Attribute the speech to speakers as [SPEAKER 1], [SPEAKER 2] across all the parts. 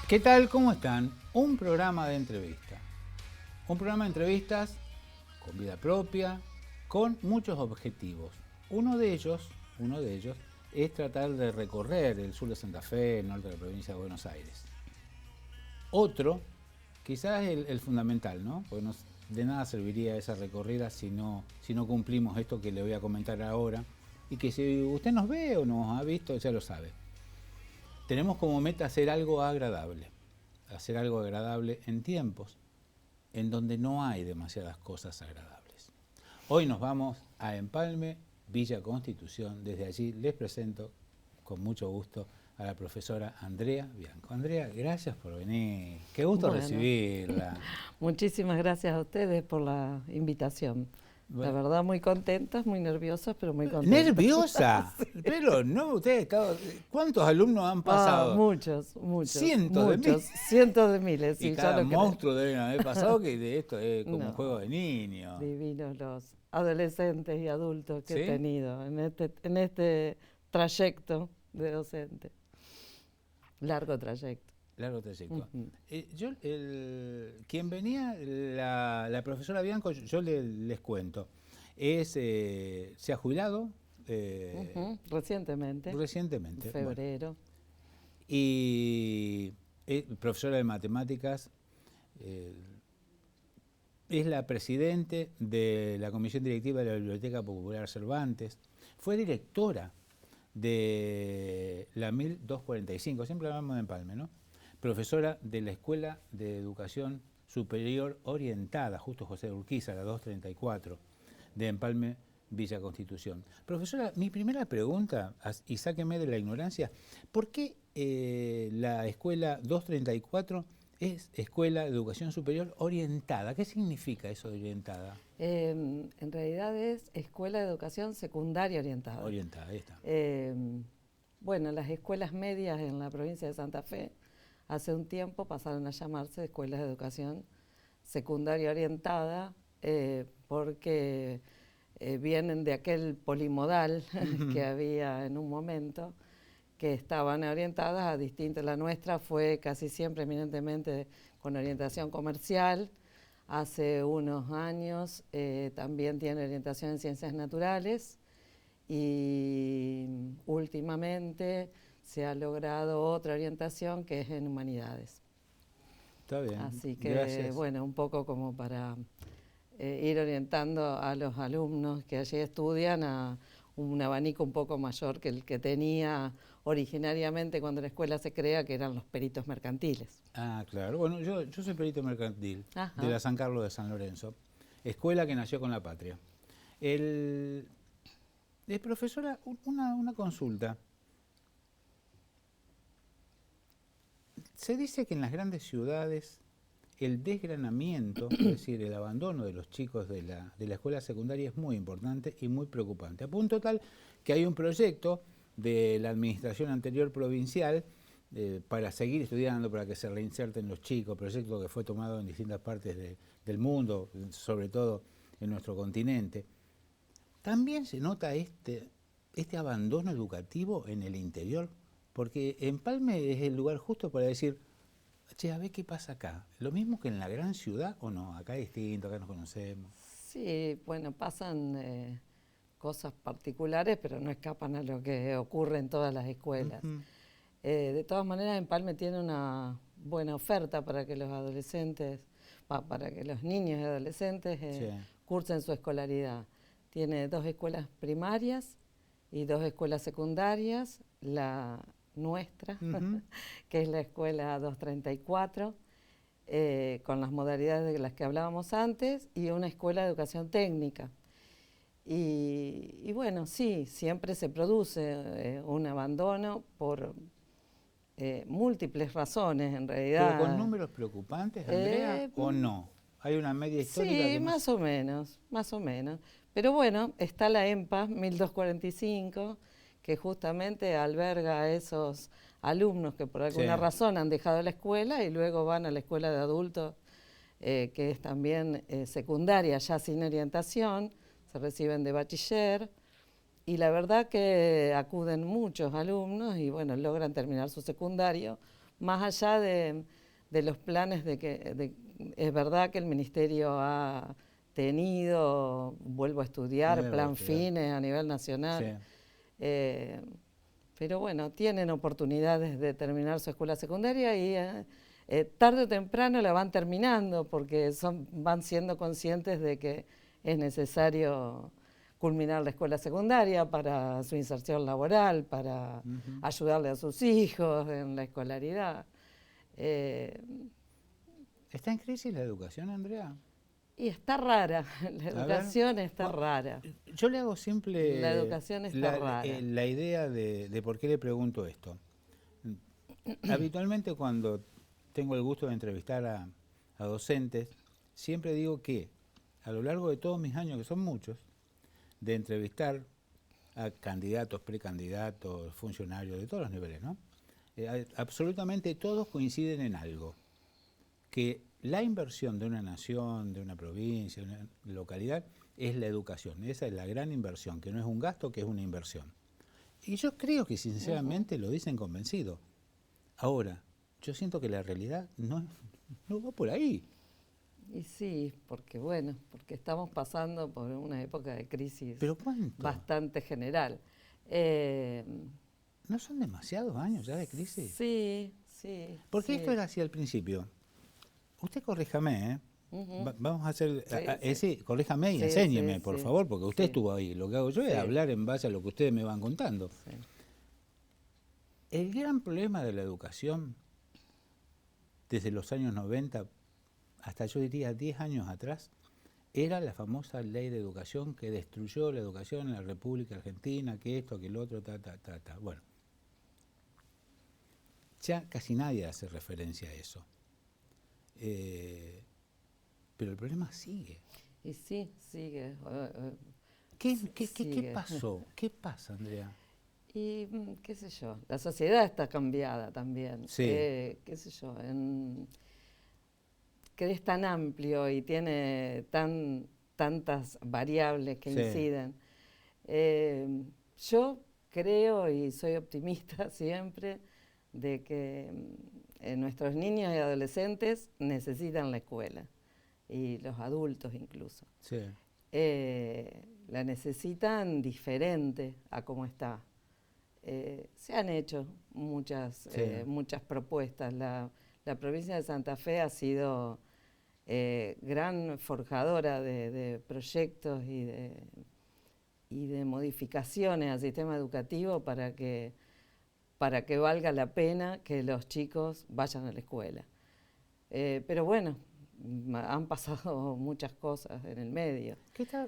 [SPEAKER 1] ¿Qué tal? ¿Cómo están? Un programa de entrevista. Un programa de entrevistas con vida propia, con muchos objetivos. Uno de ellos es tratar de recorrer el sur de Santa Fe, el norte de la provincia de Buenos Aires. Otro, quizás el fundamental, ¿no? Porque de nada serviría esa recorrida si no cumplimos esto que le voy a comentar ahora, y que si usted nos ve o nos ha visto, ya lo sabe. Tenemos como meta hacer algo agradable en tiempos en donde no hay demasiadas cosas agradables. Hoy nos vamos a Empalme, Villa Constitución. Desde allí les presento con mucho gusto a la profesora Andrea Bianco. Andrea, gracias por venir. Qué gusto recibirla.
[SPEAKER 2] Muchísimas gracias a ustedes por la invitación. La verdad, muy contentas, muy nerviosas, pero muy contentas.
[SPEAKER 1] ¿Nerviosa? Sí. Pero no, ustedes, ¿cuántos alumnos han pasado?
[SPEAKER 2] Muchos.
[SPEAKER 1] Cientos de
[SPEAKER 2] miles.
[SPEAKER 1] Y
[SPEAKER 2] sí,
[SPEAKER 1] cada
[SPEAKER 2] ya lo
[SPEAKER 1] monstruo deben haber pasado, que de esto es como un juego de niños.
[SPEAKER 2] Divinos los adolescentes y adultos que he tenido en este trayecto de docente. Largo trayecto.
[SPEAKER 1] Quien venía, la profesora Bianco, yo les cuento, se ha jubilado.
[SPEAKER 2] Recientemente. En febrero.
[SPEAKER 1] Bueno. Y es profesora de matemáticas, es la presidente de la comisión directiva de la Biblioteca Popular Cervantes, fue directora de la 1245, siempre hablamos de Empalme, ¿no? Profesora de la Escuela de Educación Superior Orientada, Justo José de Urquiza, la 234, de Empalme, Villa Constitución. Profesora, mi primera pregunta, y sáqueme de la ignorancia, ¿por qué la Escuela 234 es Escuela de Educación Superior Orientada? ¿Qué significa eso de orientada?
[SPEAKER 2] En realidad es Escuela de Educación Secundaria Orientada.
[SPEAKER 1] Orientada, ahí está.
[SPEAKER 2] Bueno, las escuelas medias en la provincia de Santa Fe hace un tiempo pasaron a llamarse Escuelas de Educación Secundaria Orientada porque vienen de aquel polimodal que había en un momento, que estaban orientadas a distintas. La nuestra fue casi siempre eminentemente con orientación comercial. Hace unos años también tiene orientación en ciencias naturales y últimamente se ha logrado otra orientación que es en humanidades.
[SPEAKER 1] Está bien.
[SPEAKER 2] Así que,
[SPEAKER 1] gracias.
[SPEAKER 2] Bueno, un poco como para ir orientando a los alumnos que allí estudian a un abanico un poco mayor que el que tenía originariamente cuando la escuela se crea, que eran los peritos mercantiles.
[SPEAKER 1] Ah, claro. Bueno, yo soy perito mercantil. Ajá. De la San Carlos de San Lorenzo, escuela que nació con la patria. Profesora, una consulta. Se dice que en las grandes ciudades el desgranamiento, es decir, el abandono de los chicos de la escuela secundaria es muy importante y muy preocupante. A punto tal que hay un proyecto de la administración anterior provincial para seguir estudiando, para que se reinserten los chicos, proyecto que fue tomado en distintas partes del mundo, sobre todo en nuestro continente. También se nota este abandono educativo en el interior, porque Empalme es el lugar justo para decir, che, a ver qué pasa acá. ¿Lo mismo que en la gran ciudad o no? Acá es distinto, acá nos conocemos.
[SPEAKER 2] Sí, bueno, pasan cosas particulares, pero no escapan a lo que ocurre en todas las escuelas. De todas maneras, Empalme tiene una buena oferta para que los adolescentes, para que los niños y adolescentes cursen su escolaridad. Tiene 2 escuelas primarias y 2 escuelas secundarias, la nuestra, que es la escuela 234, con las modalidades de las que hablábamos antes, y una escuela de educación técnica. Y bueno, sí, siempre se produce un abandono por múltiples razones, en realidad.
[SPEAKER 1] ¿Pero con números preocupantes, Andrea, o no? ¿Hay una media histórica?
[SPEAKER 2] Sí, más o menos. Pero bueno, está la EMPA 1245, que justamente alberga a esos alumnos que por alguna razón han dejado la escuela y luego van a la escuela de adultos, que es también secundaria, ya sin orientación, se reciben de bachiller, y la verdad que acuden muchos alumnos y bueno, logran terminar su secundario más allá de los planes es verdad que el Ministerio ha tenido, vuelvo a estudiar, plan FINES a nivel nacional, sí. Pero bueno, tienen oportunidades de terminar su escuela secundaria y tarde o temprano la van terminando porque van siendo conscientes de que es necesario culminar la escuela secundaria para su inserción laboral, para ayudarle a sus hijos en la escolaridad.
[SPEAKER 1] ¿Está en crisis la educación, Andrea?
[SPEAKER 2] Y está rara, la educación está rara.
[SPEAKER 1] Yo le hago simple
[SPEAKER 2] la educación está rara.
[SPEAKER 1] La idea de por qué le pregunto esto. Habitualmente cuando tengo el gusto de entrevistar a docentes, siempre digo que a lo largo de todos mis años, que son muchos, de entrevistar a candidatos, precandidatos, funcionarios de todos los niveles, ¿no? Absolutamente todos coinciden en algo, que la inversión de una nación, de una provincia, de una localidad, es la educación. Esa es la gran inversión, que no es un gasto, que es una inversión. Y yo creo que sinceramente lo dicen convencidos. Ahora, yo siento que la realidad no va por ahí.
[SPEAKER 2] Y sí, porque estamos pasando por una época de crisis.
[SPEAKER 1] ¿Pero cuánto?
[SPEAKER 2] Bastante general.
[SPEAKER 1] ¿No son demasiados años ya de crisis?
[SPEAKER 2] Sí.
[SPEAKER 1] Porque esto era así al principio. Usted corríjame, ¿eh? Vamos a hacer, corríjame y enséñeme, por favor, porque usted estuvo ahí. Lo que hago yo es hablar en base a lo que ustedes me van contando. Sí. El gran problema de la educación, desde los años 90, hasta yo diría 10 años atrás, era la famosa ley de educación que destruyó la educación en la República Argentina, que esto, que el otro, ta. Bueno, ya casi nadie hace referencia a eso. Pero el problema sigue.
[SPEAKER 2] Y sí, sigue.
[SPEAKER 1] ¿Qué pasó? ¿Qué pasa, Andrea?
[SPEAKER 2] Y qué sé yo, la sociedad está cambiada también.
[SPEAKER 1] Sí.
[SPEAKER 2] Qué sé yo, que es tan amplio y tiene tantas variables que inciden. Yo creo y soy optimista siempre de que nuestros niños y adolescentes necesitan la escuela, y los adultos incluso.
[SPEAKER 1] Sí.
[SPEAKER 2] La necesitan diferente a cómo está. Se han hecho muchas propuestas. La provincia de Santa Fe ha sido gran forjadora de proyectos y de modificaciones al sistema educativo para que valga la pena que los chicos vayan a la escuela. Pero bueno, han pasado muchas cosas en el medio.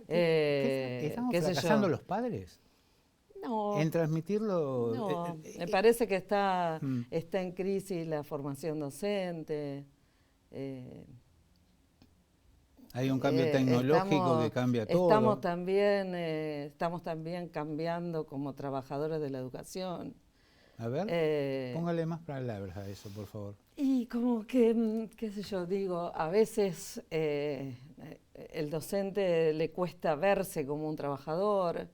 [SPEAKER 1] ¿Estamos fracasando los padres?
[SPEAKER 2] No.
[SPEAKER 1] En transmitirlo.
[SPEAKER 2] No, me parece que está en crisis la formación docente.
[SPEAKER 1] Hay un cambio tecnológico que cambia todo.
[SPEAKER 2] Estamos también cambiando como trabajadores de la educación.
[SPEAKER 1] A ver, póngale más palabras a eso, por favor.
[SPEAKER 2] Y como que, qué sé yo, digo, a veces el docente le cuesta verse como un trabajador,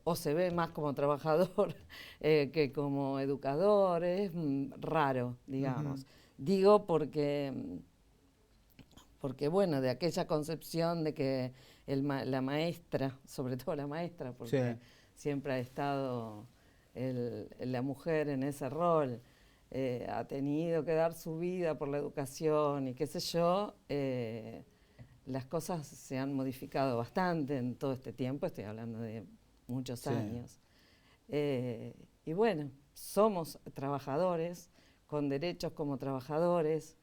[SPEAKER 2] o se ve más como trabajador que como educador. Es raro, digamos. Digo porque bueno, de aquella concepción de que la maestra, sobre todo la maestra, porque siempre ha estado la mujer en ese rol, ha tenido que dar su vida por la educación y qué sé yo, las cosas se han modificado bastante en todo este tiempo, estoy hablando de muchos años. Y bueno, somos trabajadores, con derechos como trabajadores,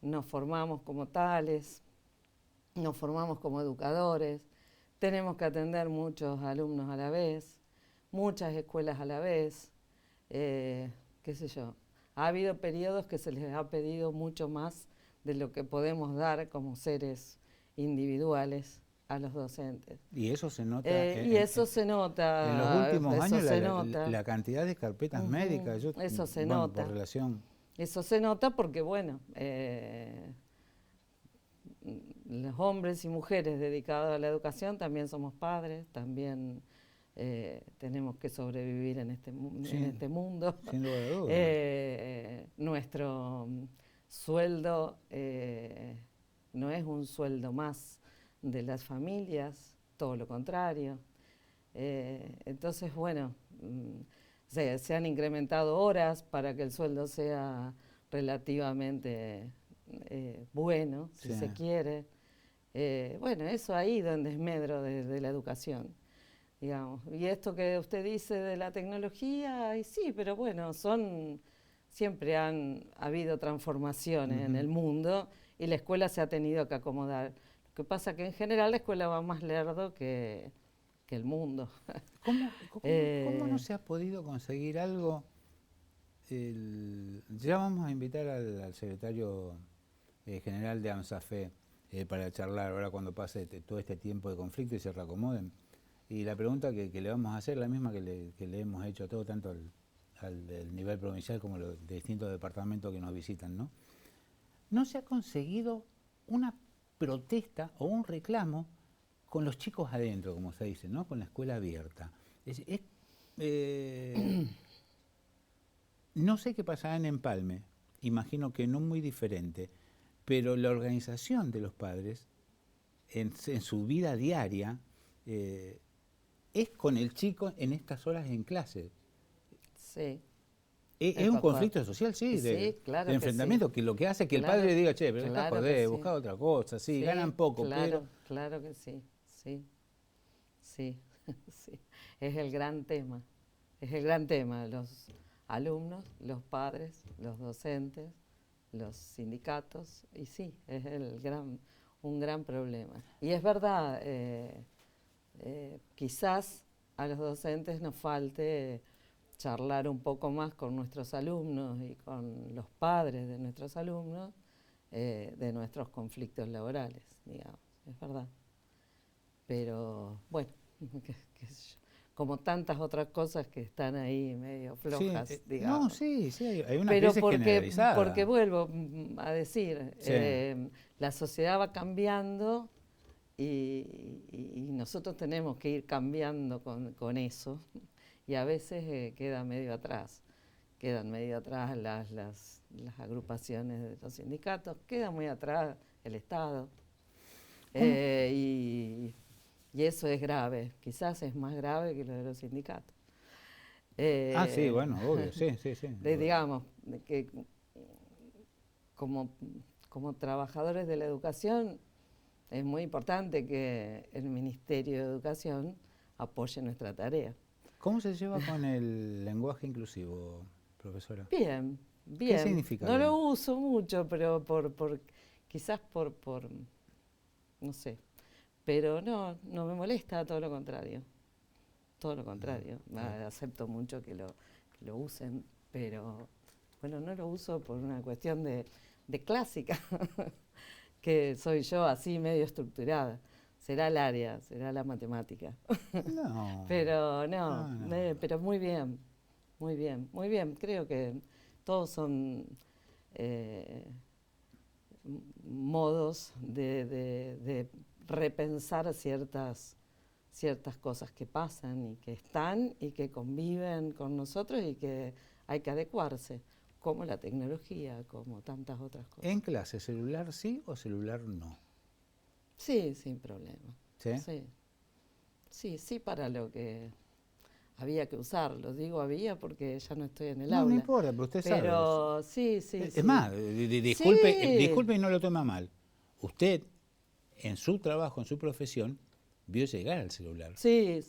[SPEAKER 2] nos formamos como tales, nos formamos como educadores, tenemos que atender muchos alumnos a la vez, muchas escuelas a la vez, qué sé yo. Ha habido periodos que se les ha pedido mucho más de lo que podemos dar como seres individuales a los docentes.
[SPEAKER 1] Y eso se nota.
[SPEAKER 2] Eso se nota.
[SPEAKER 1] En los últimos años la cantidad de carpetas médicas.
[SPEAKER 2] Eso se nota.
[SPEAKER 1] Por relación.
[SPEAKER 2] Eso se nota porque, bueno, los hombres y mujeres dedicados a la educación también somos padres, también tenemos que sobrevivir en este mundo.
[SPEAKER 1] Sin lugar a dudas.
[SPEAKER 2] Nuestro sueldo no es un sueldo más de las familias, todo lo contrario. Entonces, bueno, se han incrementado horas para que el sueldo sea relativamente bueno, si se quiere. Bueno, eso ahí donde es medro de la educación, digamos. Y esto que usted dice de la tecnología, y sí, pero bueno, siempre han habido transformaciones en el mundo y la escuela se ha tenido que acomodar. Lo que pasa que en general la escuela va más lerdo que el mundo.
[SPEAKER 1] ¿Cómo no se ha podido conseguir algo? Ya vamos a invitar al secretario general de AMSAFE para charlar ahora cuando pase todo este tiempo de conflicto y se reacomoden. Y la pregunta que le vamos a hacer es la misma que le hemos hecho a todo, tanto al nivel provincial como los distintos departamentos que nos visitan, ¿no? No se ha conseguido una protesta o un reclamo con los chicos adentro, como se dice, ¿no? Con la escuela abierta. No sé qué pasará en Empalme, imagino que no muy diferente, pero la organización de los padres en su vida diaria es con el chico en estas horas en clase.
[SPEAKER 2] Sí.
[SPEAKER 1] Es un conflicto social, sí,
[SPEAKER 2] claro
[SPEAKER 1] de enfrentamiento, que lo que hace que el padre diga, che, pero está joder, busca otra cosa, sí, ganan poco, pero...
[SPEAKER 2] Claro que sí, sí. Es el gran tema, los alumnos, los padres, los docentes, los sindicatos, y sí, es un gran problema. Y es verdad, quizás a los docentes nos falte charlar un poco más con nuestros alumnos y con los padres de nuestros alumnos de nuestros conflictos laborales, digamos, es verdad. Pero bueno, como tantas otras cosas que están ahí medio flojas,
[SPEAKER 1] sí,
[SPEAKER 2] digamos.
[SPEAKER 1] No, sí, hay una
[SPEAKER 2] Pero
[SPEAKER 1] crisis generalizada.
[SPEAKER 2] porque vuelvo a decir, la sociedad va cambiando y nosotros tenemos que ir cambiando con eso, y a veces quedan medio atrás las agrupaciones de los sindicatos, queda muy atrás el Estado, y eso es grave, quizás es más grave que lo de los sindicatos.
[SPEAKER 1] Sí, bueno, obvio, sí.
[SPEAKER 2] Digamos, que como trabajadores de la educación es muy importante que el Ministerio de Educación apoye nuestra tarea.
[SPEAKER 1] ¿Cómo se lleva con el lenguaje inclusivo, profesora?
[SPEAKER 2] Bien.
[SPEAKER 1] ¿Qué significa?
[SPEAKER 2] No lo uso mucho, pero quizás no sé, pero no me molesta, todo lo contrario. Acepto mucho que lo usen, pero bueno, no lo uso por una cuestión de clásica, que soy yo así medio estructurada. Será el área, será la matemática.
[SPEAKER 1] No.
[SPEAKER 2] Pero pero muy bien. Creo que todos son modos de repensar ciertas cosas que pasan y que están y que conviven con nosotros y que hay que adecuarse, como la tecnología, como tantas otras cosas.
[SPEAKER 1] ¿En clase celular sí o celular no?
[SPEAKER 2] Sí, sin problema.
[SPEAKER 1] ¿Sí?
[SPEAKER 2] Sí, para lo que había que usarlo. Digo había porque ya no estoy en el aula.
[SPEAKER 1] No importa, pero usted sabe.
[SPEAKER 2] Pero sí.
[SPEAKER 1] Es más, disculpe y no lo toma mal. Usted, en su trabajo, en su profesión, vio llegar al celular.
[SPEAKER 2] Sí.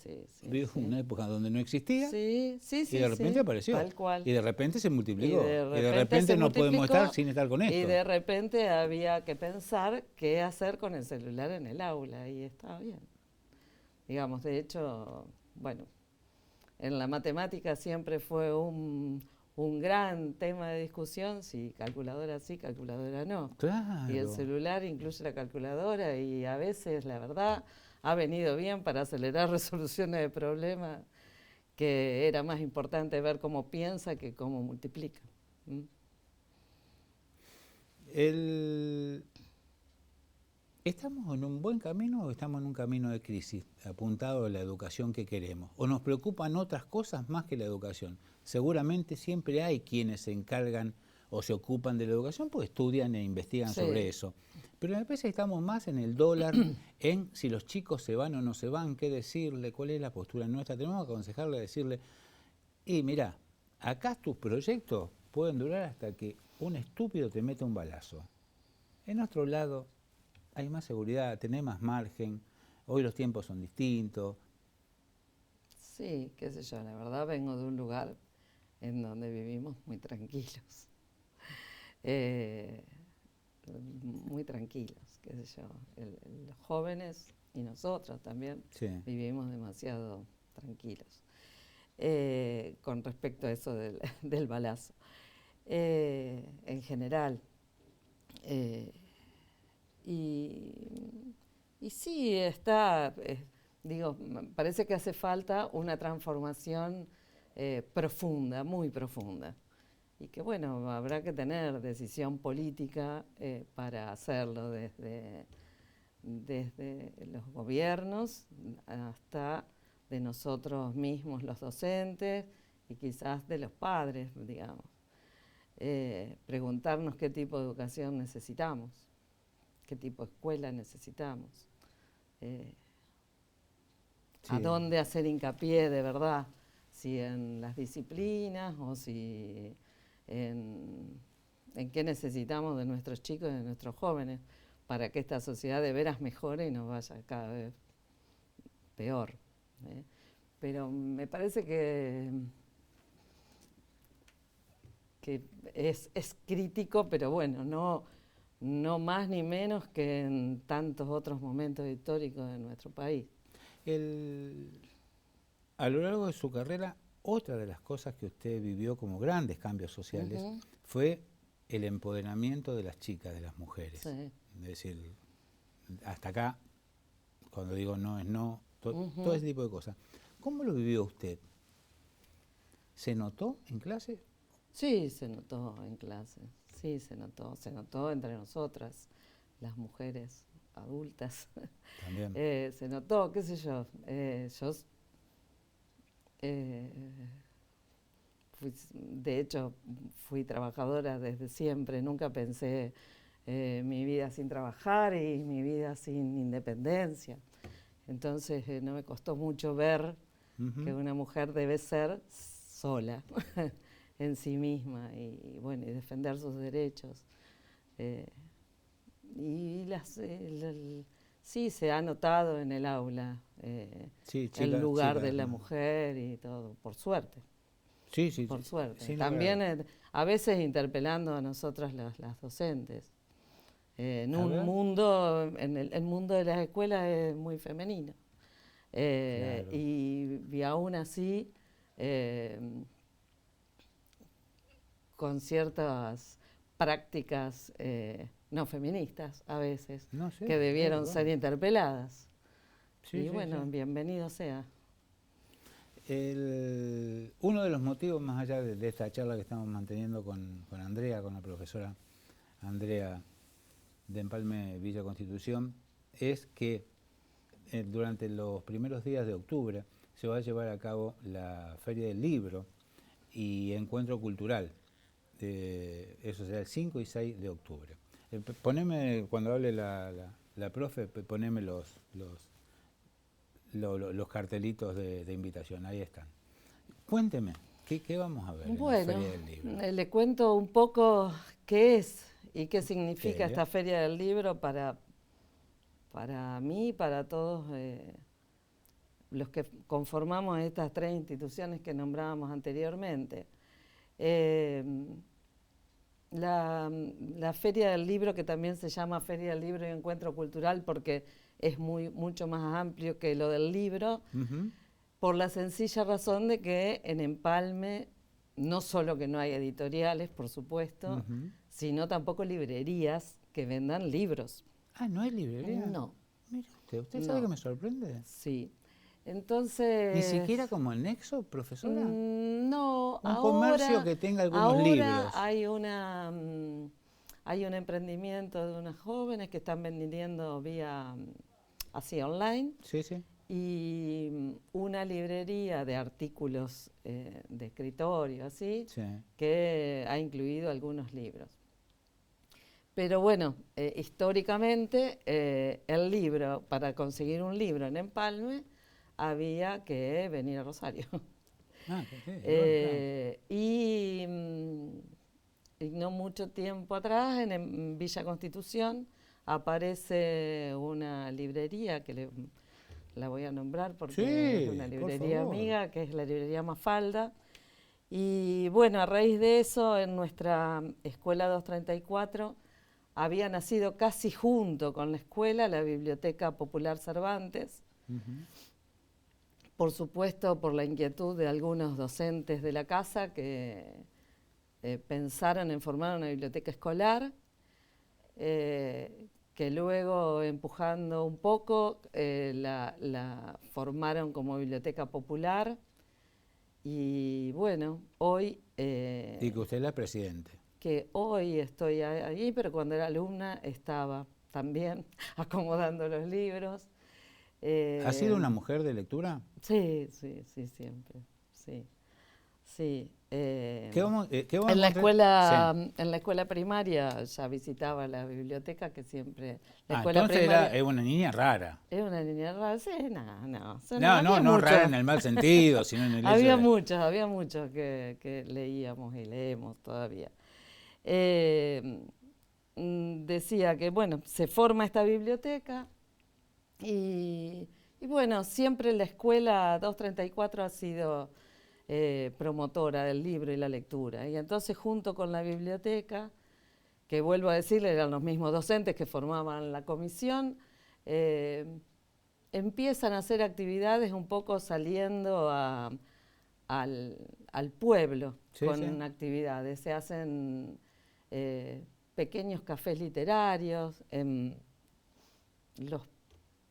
[SPEAKER 1] Vio una época donde no existía
[SPEAKER 2] y de
[SPEAKER 1] repente apareció.
[SPEAKER 2] Tal cual.
[SPEAKER 1] Y de repente se multiplicó.
[SPEAKER 2] Y de repente
[SPEAKER 1] no podemos estar sin estar con esto.
[SPEAKER 2] Y de repente había que pensar qué hacer con el celular en el aula y estaba bien. Digamos, de hecho, bueno, en la matemática siempre fue un gran tema de discusión, si calculadora sí, calculadora no.
[SPEAKER 1] Claro.
[SPEAKER 2] Y el celular incluye la calculadora y a veces, la verdad, ha venido bien para acelerar resoluciones de problemas, que era más importante ver cómo piensa que cómo multiplica.
[SPEAKER 1] ¿estamos en un buen camino o estamos en un camino de crisis apuntado a la educación que queremos? ¿O nos preocupan otras cosas más que la educación? Seguramente siempre hay quienes se encargan o se ocupan de la educación porque estudian e investigan sobre eso. Pero me parece que estamos más en el dólar, en si los chicos se van o no se van, qué decirle, cuál es la postura nuestra. Tenemos que aconsejarle, decirle, y mira, acá tus proyectos pueden durar hasta que un estúpido te meta un balazo. En otro lado hay más seguridad, tenés más margen, hoy los tiempos son distintos.
[SPEAKER 2] Sí, qué sé yo, la verdad vengo de un lugar en donde vivimos muy tranquilos. Muy tranquilos, qué sé yo. Los jóvenes y nosotros también vivimos demasiado tranquilos. Con respecto a eso del balazo. En general. Y sí, digo, parece que hace falta una transformación profunda, muy profunda. Y que bueno, habrá que tener decisión política para hacerlo desde los gobiernos hasta de nosotros mismos los docentes y quizás de los padres, digamos. Preguntarnos qué tipo de educación necesitamos, qué tipo de escuela necesitamos, a dónde hacer hincapié de verdad, si en las disciplinas o si en qué necesitamos de nuestros chicos y de nuestros jóvenes para que esta sociedad de veras mejore y no vaya cada vez peor. Pero me parece que es crítico, pero bueno, no más ni menos que en tantos otros momentos históricos de nuestro país.
[SPEAKER 1] A lo largo de su carrera, otra de las cosas que usted vivió como grandes cambios sociales fue el empoderamiento de las chicas, de las mujeres. Sí. Es decir, hasta acá, cuando digo no es no, todo ese tipo de cosas. ¿Cómo lo vivió usted? ¿Se notó en clase?
[SPEAKER 2] Sí, se notó en clase, sí, se notó entre nosotras, las mujeres adultas.
[SPEAKER 1] También.
[SPEAKER 2] Se notó, qué sé yo, de hecho, fui trabajadora desde siempre, nunca pensé mi vida sin trabajar y mi vida sin independencia. Entonces no me costó mucho ver que una mujer debe ser sola en sí misma y bueno, y defender sus derechos. Sí, se ha notado en el aula el lugar de la mujer y todo, por suerte.
[SPEAKER 1] Sí, sí,
[SPEAKER 2] por suerte. También a veces interpelando a nosotras las docentes. En un mundo, el mundo de las escuelas es muy femenino. Claro. Y aún así, con ciertas prácticas no feministas a veces, que debieron ser interpeladas. Y bueno, bienvenido sea.
[SPEAKER 1] Uno de los motivos, más allá de esta charla que estamos manteniendo con Andrea, con la profesora Andrea de Empalme Villa Constitución, es que durante los primeros días de octubre se va a llevar a cabo la Feria del Libro y Encuentro Cultural. Eso será el 5 y 6 de octubre. Poneme, cuando hable la profe, poneme los cartelitos de invitación, ahí están. Cuénteme, ¿qué vamos a ver en la Feria del Libro?
[SPEAKER 2] Le cuento un poco qué es y qué significa esta Feria del Libro para mí y para todos los que conformamos estas 3 instituciones que nombrábamos anteriormente. La Feria del Libro, que también se llama Feria del Libro y Encuentro Cultural porque es mucho más amplio que lo del libro, por la sencilla razón de que en Empalme no solo que no hay editoriales, por supuesto, sino tampoco librerías que vendan libros.
[SPEAKER 1] Ah, ¿no hay librería?
[SPEAKER 2] No.
[SPEAKER 1] Mire ¿usted sabe que me sorprende?
[SPEAKER 2] Sí. Entonces...
[SPEAKER 1] ¿Ni siquiera como el nexo, profesora?
[SPEAKER 2] No,
[SPEAKER 1] un comercio que tenga algunos libros.
[SPEAKER 2] Ahora hay un emprendimiento de unas jóvenes que están vendiendo vía así online.
[SPEAKER 1] Sí, sí.
[SPEAKER 2] Y una librería de artículos de escritorio, así,
[SPEAKER 1] Sí.
[SPEAKER 2] que ha incluido algunos libros. Pero bueno, históricamente el libro, para conseguir un libro en Empalme, había que venir a Rosario.
[SPEAKER 1] Ah, sí,
[SPEAKER 2] Y no mucho tiempo atrás, en Villa Constitución, aparece una librería que la voy a nombrar porque es una
[SPEAKER 1] sí, por
[SPEAKER 2] librería
[SPEAKER 1] favor.
[SPEAKER 2] amiga, que es la librería Mafalda. Y bueno, a raíz de eso, en nuestra escuela 234 había nacido casi junto con la escuela la Biblioteca Popular Cervantes.
[SPEAKER 1] Ujú.
[SPEAKER 2] Por supuesto, por la inquietud de algunos docentes de la casa que pensaron en formar una biblioteca escolar, que luego, empujando un poco, la formaron como biblioteca popular. Y bueno, hoy...
[SPEAKER 1] Y que usted es la presidente.
[SPEAKER 2] que hoy estoy ahí, pero cuando era alumna estaba también acomodando los libros.
[SPEAKER 1] ¿Ha sido una mujer de lectura?
[SPEAKER 2] Sí, sí, sí, siempre, sí. Sí.
[SPEAKER 1] ¿Qué vamos a
[SPEAKER 2] En la escuela,
[SPEAKER 1] Sí.
[SPEAKER 2] en la escuela primaria ya visitaba la biblioteca, que siempre la
[SPEAKER 1] Ah,
[SPEAKER 2] escuela
[SPEAKER 1] entonces
[SPEAKER 2] primaria
[SPEAKER 1] era una niña rara.
[SPEAKER 2] es una niña rara, sí, no,
[SPEAKER 1] No, no rara en el mal sentido, sino en el hecho de...
[SPEAKER 2] había muchos que leíamos y leemos todavía. Eh, Decía que bueno, se forma esta biblioteca y bueno, siempre la escuela 234 ha sido promotora del libro y la lectura. Y entonces junto con la biblioteca, que vuelvo a decirle, eran los mismos docentes que formaban la comisión, empiezan a hacer actividades un poco saliendo al pueblo
[SPEAKER 1] Sí, sí.
[SPEAKER 2] con actividades. Se hacen pequeños cafés literarios en los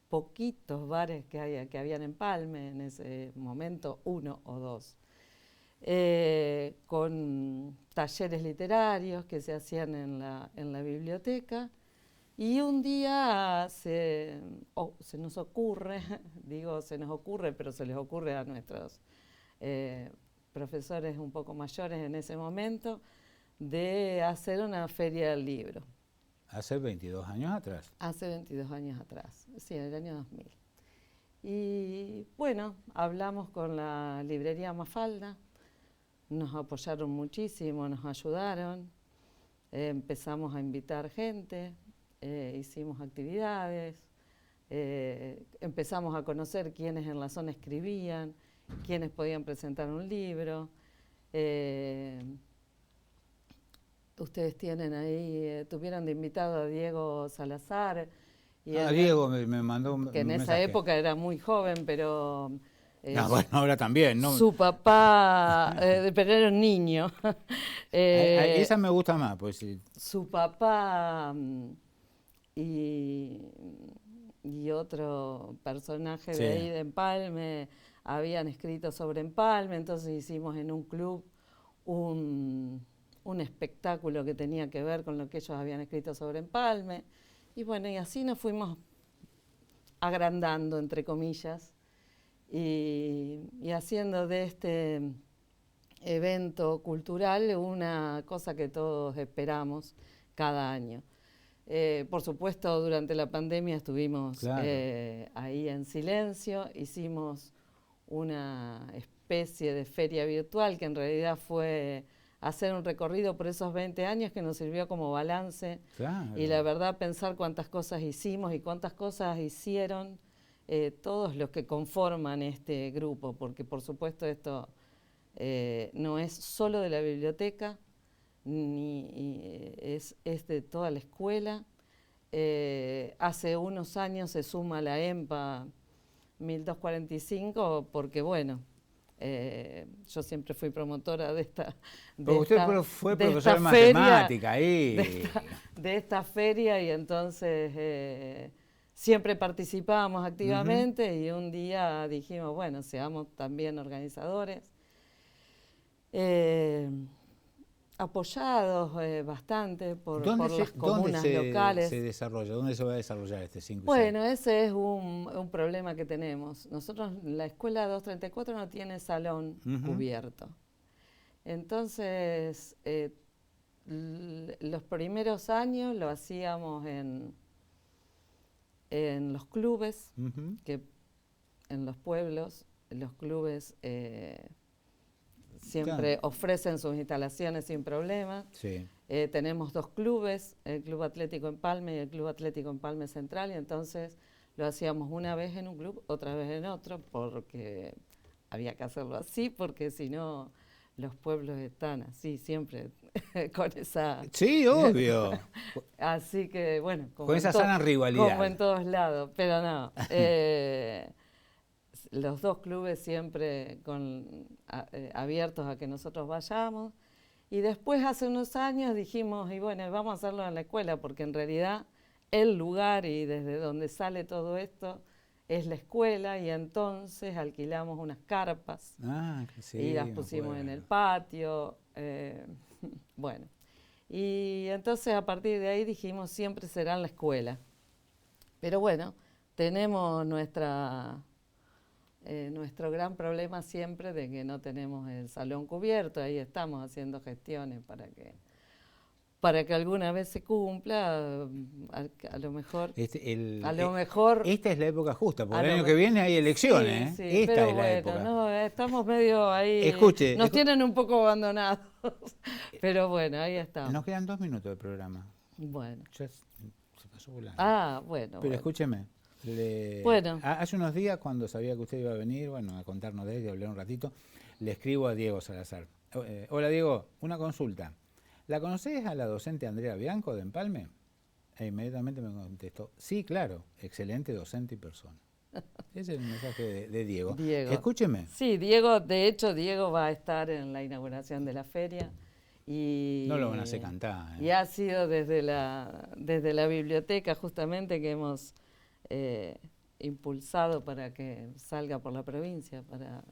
[SPEAKER 2] poquitos bares que habían en Empalme, en ese momento, 1 o 2. Con talleres literarios que se hacían en la biblioteca. Y un día se nos ocurre, digo se nos ocurre, pero se les ocurre a nuestros profesores un poco mayores en ese momento, de hacer una feria del libro.
[SPEAKER 1] Hace 22 años atrás.
[SPEAKER 2] Hace 22 años atrás, sí, en el año 2000. Y bueno, hablamos con la librería Mafalda, nos apoyaron muchísimo, nos ayudaron, empezamos a invitar gente, hicimos actividades, empezamos a conocer quiénes en la zona escribían, quiénes podían presentar un libro. Ustedes tienen ahí, tuvieron de invitado a Diego Salazar. Y
[SPEAKER 1] Diego me mandó un
[SPEAKER 2] que en esa
[SPEAKER 1] mensaje.
[SPEAKER 2] época era muy joven, pero
[SPEAKER 1] No, bueno, ahora también, ¿no?
[SPEAKER 2] su papá, pero era un niño.
[SPEAKER 1] Esa me gusta más, pues sí.
[SPEAKER 2] Su papá y otro personaje
[SPEAKER 1] Sí.
[SPEAKER 2] de ahí de Empalme habían escrito sobre Empalme, entonces hicimos en un club un espectáculo que tenía que ver con lo que ellos habían escrito sobre Empalme. Y bueno, y así nos fuimos agrandando, entre comillas, y haciendo de este evento cultural una cosa que todos esperamos cada año. Por supuesto, durante la pandemia estuvimos
[SPEAKER 1] Claro.
[SPEAKER 2] ahí en silencio, hicimos una especie de feria virtual que en realidad fue hacer un recorrido por esos 20 años que nos sirvió como balance.
[SPEAKER 1] Claro.
[SPEAKER 2] Y la verdad, pensar cuántas cosas hicimos y cuántas cosas hicieron todos los que conforman este grupo, porque por supuesto esto no es solo de la biblioteca, ni es de toda la escuela. Hace unos años se suma la EMPA 1245 porque, bueno, yo siempre fui promotora de esta
[SPEAKER 1] Pero usted fue
[SPEAKER 2] de
[SPEAKER 1] profesor de
[SPEAKER 2] feria,
[SPEAKER 1] matemática ahí.
[SPEAKER 2] de esta feria, y entonces siempre participábamos activamente. Y un día dijimos, bueno, seamos también organizadores. apoyados bastante por
[SPEAKER 1] ¿Dónde
[SPEAKER 2] las comunas locales.
[SPEAKER 1] se desarrolla? ¿Dónde se va a desarrollar este 5 y 6?
[SPEAKER 2] Bueno, ese es un problema que tenemos. Nosotros, la escuela 234 no tiene salón cubierto. Entonces, los primeros años lo hacíamos en los clubes, que en los pueblos, los clubes siempre ofrecen sus instalaciones sin problema.
[SPEAKER 1] Sí.
[SPEAKER 2] Tenemos 2 clubes, el Club Atlético Empalme y el Club Atlético Empalme Central, y entonces lo hacíamos una vez en un club, otra vez en otro, porque había que hacerlo así, porque si no los pueblos están así siempre con esa...
[SPEAKER 1] Sí, obvio.
[SPEAKER 2] Así que, bueno,
[SPEAKER 1] con esa sana rivalidad.
[SPEAKER 2] Como en todos lados, pero no. Los 2 clubes siempre abiertos a que nosotros vayamos. Y después, hace unos años, dijimos, y bueno, vamos a hacerlo en la escuela, porque en realidad el lugar y desde donde sale todo esto es la escuela, y entonces alquilamos unas carpas y las pusimos en el patio. Bueno, y entonces a partir de ahí dijimos, siempre será en la escuela. Pero bueno, tenemos nuestro gran problema siempre de que no tenemos el salón cubierto. Ahí estamos haciendo gestiones para que alguna vez se cumpla. A lo mejor
[SPEAKER 1] esta es la época justa, porque el año que viene hay elecciones.
[SPEAKER 2] Sí,
[SPEAKER 1] esta
[SPEAKER 2] pero
[SPEAKER 1] es la época.
[SPEAKER 2] No, estamos medio ahí. Nos tienen un poco abandonados. Pero bueno, ahí estamos.
[SPEAKER 1] Nos quedan 2 minutos del programa.
[SPEAKER 2] Bueno.
[SPEAKER 1] Ya se pasó volando.
[SPEAKER 2] Bueno.
[SPEAKER 1] Pero escúcheme. Hace unos días, cuando sabía que usted iba a venir, a contarnos de él y hablar un ratito, le escribo a Diego Salazar. Hola Diego, una consulta. ¿La conocés a la docente Andrea Bianco de Empalme? E inmediatamente me contestó, sí, claro, excelente docente y persona. Ese es el mensaje de Diego. Escúcheme.
[SPEAKER 2] Sí, Diego, de hecho, Diego va a estar en la inauguración de la feria. Y
[SPEAKER 1] no lo van a hacer cantar.
[SPEAKER 2] Y ha sido desde la biblioteca justamente que hemos impulsado para que salga por la provincia, para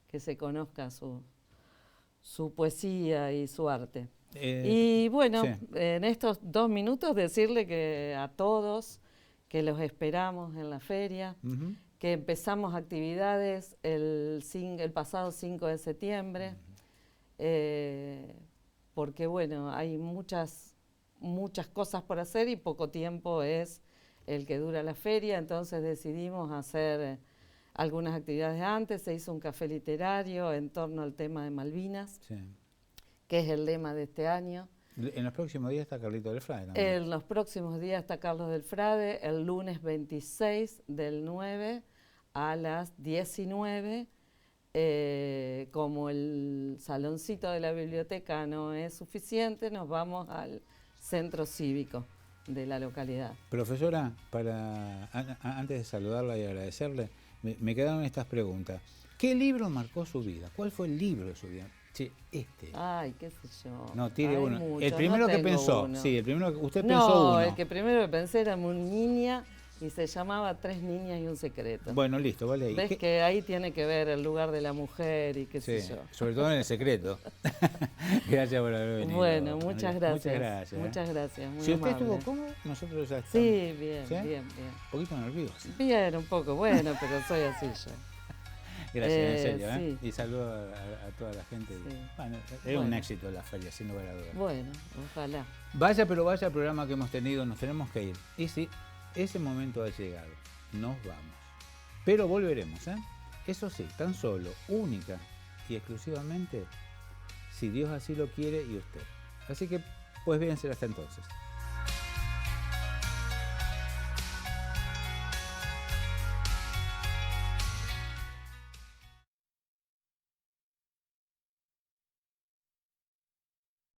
[SPEAKER 2] que se conozca su poesía y su arte. Y bueno, en estos 2 minutos decirle que a todos que los esperamos en la feria, que empezamos actividades el pasado 5 de septiembre, porque bueno, hay muchas cosas por hacer y poco tiempo es el que dura la feria, entonces decidimos hacer algunas actividades antes. Se hizo un café literario en torno al tema de Malvinas, que es el lema de este año.
[SPEAKER 1] En los próximos días está Carlito del Frade también.
[SPEAKER 2] En los próximos días está Carlos del Frade, el lunes 26 del 9 a las 19. Como el saloncito de la biblioteca no es suficiente, nos vamos al centro cívico de la localidad.
[SPEAKER 1] Profesora, antes de saludarla y agradecerle, me quedaron estas preguntas. ¿Qué libro marcó su vida? ¿Cuál fue el libro de su vida? Che, este.
[SPEAKER 2] Ay, qué sé yo.
[SPEAKER 1] No, tire uno.
[SPEAKER 2] Muchos,
[SPEAKER 1] el primero que pensó.
[SPEAKER 2] Uno.
[SPEAKER 1] Sí, el primero que usted pensó uno.
[SPEAKER 2] No, el que primero que pensé era una niña y se llamaba 3 niñas y un secreto.
[SPEAKER 1] Bueno, listo, vale ahí.
[SPEAKER 2] Ves que ahí tiene que ver el lugar de la mujer y qué sé yo.
[SPEAKER 1] Sobre todo en el secreto. Gracias por haber venido.
[SPEAKER 2] Bueno, muchas gracias.
[SPEAKER 1] Muchas gracias.
[SPEAKER 2] Muchas gracias. Muy
[SPEAKER 1] si usted
[SPEAKER 2] amable.
[SPEAKER 1] estuvo cómodo, nosotros ya estamos.
[SPEAKER 2] Sí, bien.
[SPEAKER 1] Un poquito nervioso.
[SPEAKER 2] Bien, un poco, bueno, pero soy así yo.
[SPEAKER 1] Gracias, en serio, Y saludo a toda la gente.
[SPEAKER 2] Sí.
[SPEAKER 1] Bueno, era un éxito la feria, sin lugar a dudas.
[SPEAKER 2] Bueno, ojalá.
[SPEAKER 1] Vaya el programa que hemos tenido, nos tenemos que ir. Y sí, ese momento ha llegado, nos vamos. Pero volveremos, ¿eh? Eso sí, tan solo, única y exclusivamente, si Dios así lo quiere y usted. Así que, pues bien, será hasta entonces.